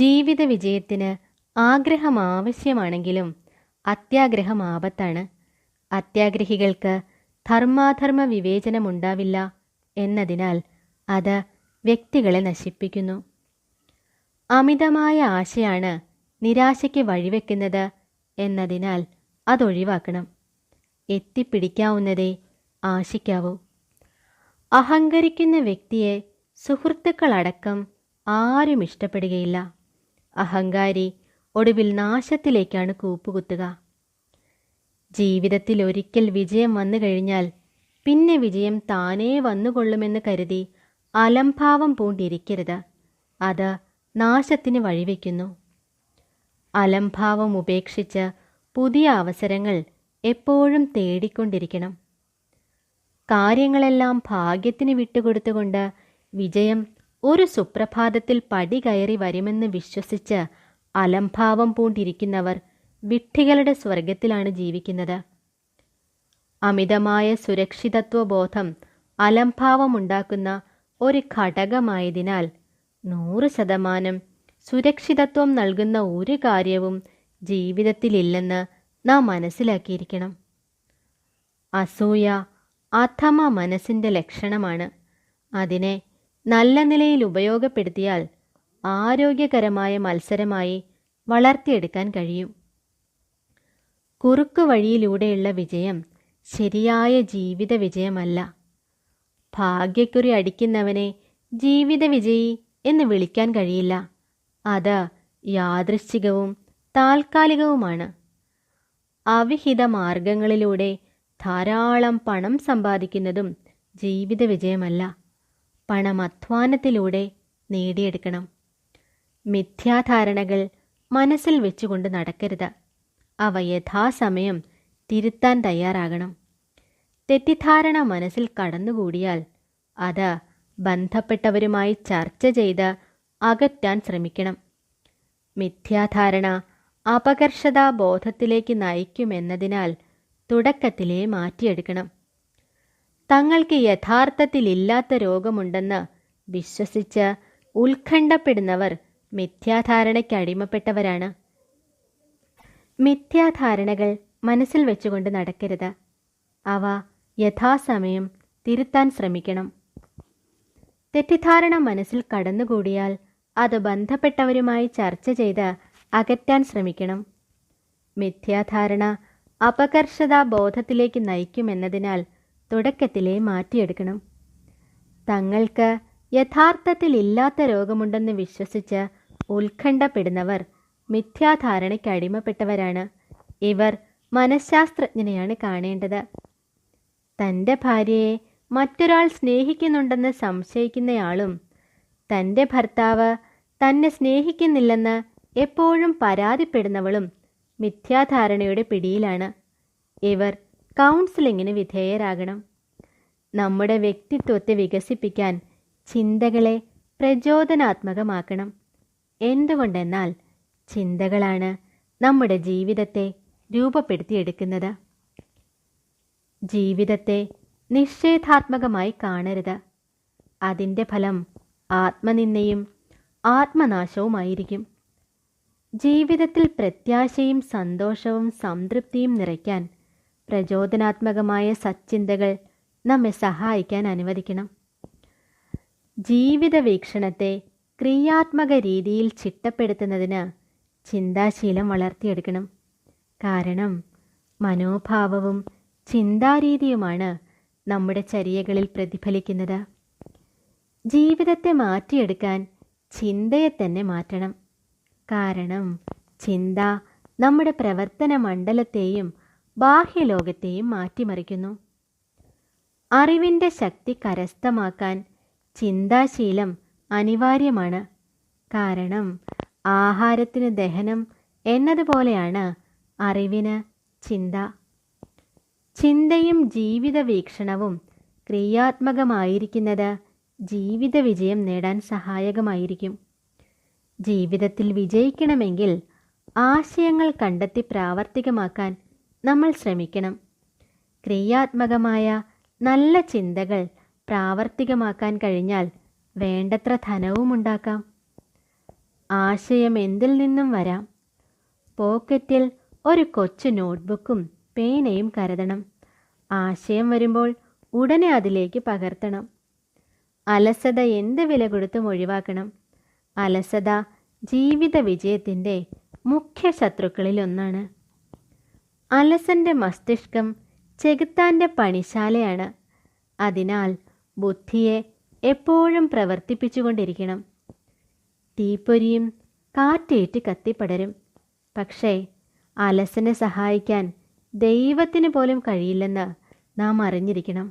ജീവിത വിജയത്തിന് ആഗ്രഹം ആവശ്യമാണെങ്കിലും അത്യാഗ്രഹം ആപത്താണ്. അത്യാഗ്രഹികൾക്ക് ധർമാധർമ്മ വിവേചനമുണ്ടാവില്ല എന്നതിനാൽ അത് വ്യക്തികളെ നശിപ്പിക്കുന്നു. അമിതമായ ആശയാണ് നിരാശയ്ക്ക് വഴിവെക്കുന്നത് എന്നതിനാൽ അതൊഴിവാക്കണം. എത്തിപ്പിടിക്കാവുന്നതേ ആശിക്കാവൂ. അഹങ്കരിക്കുന്ന വ്യക്തിയെ സുഹൃത്തുക്കളടക്കം ആരും ഇഷ്ടപ്പെടുകയില്ല. അഹങ്കാരി ഒടുവിൽ നാശത്തിലേക്കാണ് കൂപ്പുകുത്തുക. ജീവിതത്തിൽ ഒരിക്കൽ വിജയം വന്നു കഴിഞ്ഞാൽ പിന്നെ വിജയം താനേ വന്നുകൊള്ളുമെന്ന് കരുതി അലംഭാവം പൂണ്ടിരിക്കരുത്. അത് നാശത്തിന് വഴിവെക്കുന്നു. അലംഭാവം ഉപേക്ഷിച്ച് പുതിയ അവസരങ്ങൾ എപ്പോഴും തേടിക്കൊണ്ടിരിക്കണം. കാര്യങ്ങളെല്ലാം ഭാഗ്യത്തിന് വിട്ടുകൊടുത്തുകൊണ്ട് വിജയം ഒരു സുപ്രഭാതത്തിൽ പടി കയറി വരുമെന്ന് വിശ്വസിച്ച് അലംഭാവം പൂണ്ടിരിക്കുന്നവർ വിഡ്ഢികളുടെ സ്വർഗത്തിലാണ് ജീവിക്കുന്നത്. അമിതമായ സുരക്ഷിതത്വബോധം അലംഭാവമുണ്ടാക്കുന്ന ഒരു ഘടകമായതിനാൽ 100% സുരക്ഷിതത്വം നൽകുന്ന ഒരു കാര്യവും ജീവിതത്തിലില്ലെന്ന് നാം മനസ്സിലാക്കിയിരിക്കണം. അസൂയ അധമ മനസ്സിൻ്റെ ലക്ഷണമാണ്. അതിനെ നല്ല നിലയിൽ ഉപയോഗപ്പെടുത്തിയാൽ ആരോഗ്യകരമായ മത്സരമായി വളർത്തിയെടുക്കാൻ കഴിയും. കുറുക്കു വഴിയിലൂടെയുള്ള വിജയം ശരിയായ ജീവിത വിജയമല്ല. ഭാഗ്യക്കുറി അടിക്കുന്നവനെ ജീവിത വിജയി എന്ന് വിളിക്കാൻ കഴിയില്ല. അത് യാദൃശ്ചികവും താൽക്കാലികവുമാണ്. അവിഹിത മാർഗങ്ങളിലൂടെ ധാരാളം പണം സമ്പാദിക്കുന്നതും ജീവിത വിജയമല്ല. പണം അധ്വാനത്തിലൂടെ നേടിയെടുക്കണം. മിഥ്യാധാരണകൾ മനസ്സിൽ വെച്ചുകൊണ്ട് നടക്കരുത്. അവ യഥാസമയം തിരുത്താൻ തയ്യാറാകണം. തെറ്റിദ്ധാരണ മനസ്സിൽ കടന്നുകൂടിയാൽ അത് ബന്ധപ്പെട്ടവരുമായി ചർച്ച ചെയ്ത് അകറ്റാൻ ശ്രമിക്കണം. മിഥ്യാധാരണ അപകർഷതാബോധത്തിലേക്ക് നയിക്കുമെന്നതിനാൽ തുടക്കത്തിലേ മാറ്റിയെടുക്കണം. തങ്ങൾക്ക് യഥാർത്ഥത്തിലില്ലാത്ത രോഗമുണ്ടെന്ന് വിശ്വസിച്ച് ഉത്കണ്ഠപ്പെടുന്നവർ മിഥ്യാധാരണയ്ക്ക് അടിമപ്പെട്ടവരാണ്. മിഥ്യാധാരണകൾ മനസ്സിൽ വെച്ചുകൊണ്ട് നടക്കരുത്. അവ യഥാസമയം തിരുത്താൻ ശ്രമിക്കണം. തെറ്റിദ്ധാരണ മനസ്സിൽ കടന്നുകൂടിയാൽ അത് ബന്ധപ്പെട്ടവരുമായി ചർച്ച ചെയ്ത് അകറ്റാൻ ശ്രമിക്കണം. മിഥ്യാധാരണ അപകർഷതാബോധത്തിലേക്ക് നയിക്കുമെന്നതിനാൽ തുടക്കത്തിലേ മാറ്റിയെടുക്കണം. തങ്ങൾക്ക് യഥാർത്ഥത്തിൽ ഇല്ലാത്ത രോഗമുണ്ടെന്ന് വിശ്വസിച്ച് ഉത്കണ്ഠപ്പെടുന്നവർ മിഥ്യാധാരണയ്ക്ക് അടിമപ്പെട്ടവരാണ്. ഇവർ മനഃശാസ്ത്രജ്ഞനെയാണ് കാണേണ്ടത്. തൻ്റെ ഭാര്യയെ മറ്റൊരാൾ സ്നേഹിക്കുന്നുണ്ടെന്ന് സംശയിക്കുന്നയാളും തൻ്റെ ഭർത്താവ് തന്നെ സ്നേഹിക്കുന്നില്ലെന്ന് എപ്പോഴും പരാതിപ്പെടുന്നവളും മിഥ്യാധാരണയുടെ പിടിയിലാണ്. ഇവർ കൗൺസിലിങ്ങിന് വിധേയരാകണം. നമ്മുടെ വ്യക്തിത്വത്തെ വികസിപ്പിക്കാൻ ചിന്തകളെ പ്രചോദനാത്മകമാക്കണം. എന്തുകൊണ്ടെന്നാൽ ചിന്തകളാണ് നമ്മുടെ ജീവിതത്തെ രൂപപ്പെടുത്തിയെടുക്കുന്നത്. ജീവിതത്തെ നിഷേധാത്മകമായി കാണരുത്. അതിൻ്റെ ഫലം ആത്മനിന്ദയും ആത്മനാശവുമായിരിക്കും. ജീവിതത്തിൽ പ്രത്യാശയും സന്തോഷവും സംതൃപ്തിയും നിറയ്ക്കാൻ പ്രചോദനാത്മകമായ സച്ചിന്തകൾ നമ്മെ സഹായിക്കാൻ അനുവദിക്കണം. ജീവിത വീക്ഷണത്തെ ക്രിയാത്മക രീതിയിൽ ചിട്ടപ്പെടുത്തുന്നതിന് ചിന്താശീലം വളർത്തിയെടുക്കണം. കാരണം മനോഭാവവും ചിന്താരീതിയുമാണ് നമ്മുടെ ചര്യകളിൽ പ്രതിഫലിക്കുന്നത്. ജീവിതത്തെ മാറ്റിയെടുക്കാൻ ചിന്തയെ തന്നെ മാറ്റണം. കാരണം ചിന്ത നമ്മുടെ പ്രവർത്തന മണ്ഡലത്തെയും ബാഹ്യലോകത്തെയും മാറ്റിമറിക്കുന്നു. അറിവിൻ്റെ ശക്തി കരസ്ഥമാക്കാൻ ചിന്താശീലം അനിവാര്യമാണ്. കാരണം ആഹാരത്തിന് ദഹനം എന്നതുപോലെയാണ് അറിവിന് ചിന്ത. ചിന്തയും ജീവിത വീക്ഷണവും ക്രിയാത്മകമായിരിക്കുന്നത് ജീവിത വിജയം നേടാൻ സഹായകമായിരിക്കും. ജീവിതത്തിൽ വിജയിക്കണമെങ്കിൽ ആശയങ്ങൾ കണ്ടെത്തി പ്രാവർത്തികമാക്കാൻ നമ്മൾ ശ്രമിക്കണം. ക്രിയാത്മകമായ നല്ല ചിന്തകൾ പ്രാവർത്തികമാക്കാൻ കഴിഞ്ഞാൽ വേണ്ടത്ര ധനവും ഉണ്ടാക്കാം. ആശയം എന്തിൽ നിന്നും വരാം. പോക്കറ്റിൽ ഒരു കൊച്ചു നോട്ട്ബുക്കും പേനയും കരുതണം. ആശയം വരുമ്പോൾ ഉടനെ അതിലേക്ക് പകർത്തണം. അലസത എന്ത് വില കൊടുത്തും ഒഴിവാക്കണം. അലസത ജീവിത വിജയത്തിൻ്റെ മുഖ്യ ശത്രുക്കളിലൊന്നാണ്. അലസന്റെ മസ്തിഷ്കം ചെകുത്താൻ്റെ പണിശാലയാണ്. അതിനാൽ ബുദ്ധിയെ എപ്പോഴും പ്രവർത്തിപ്പിച്ചുകൊണ്ടിരിക്കണം. തീപ്പൊരിയും കാറ്റേറ്റ് കത്തിപ്പടരും. പക്ഷേ അലസനെ സഹായിക്കാൻ ദൈവത്തിന് പോലും കഴിയില്ലെന്ന് നാം അറിഞ്ഞിരിക്കണം.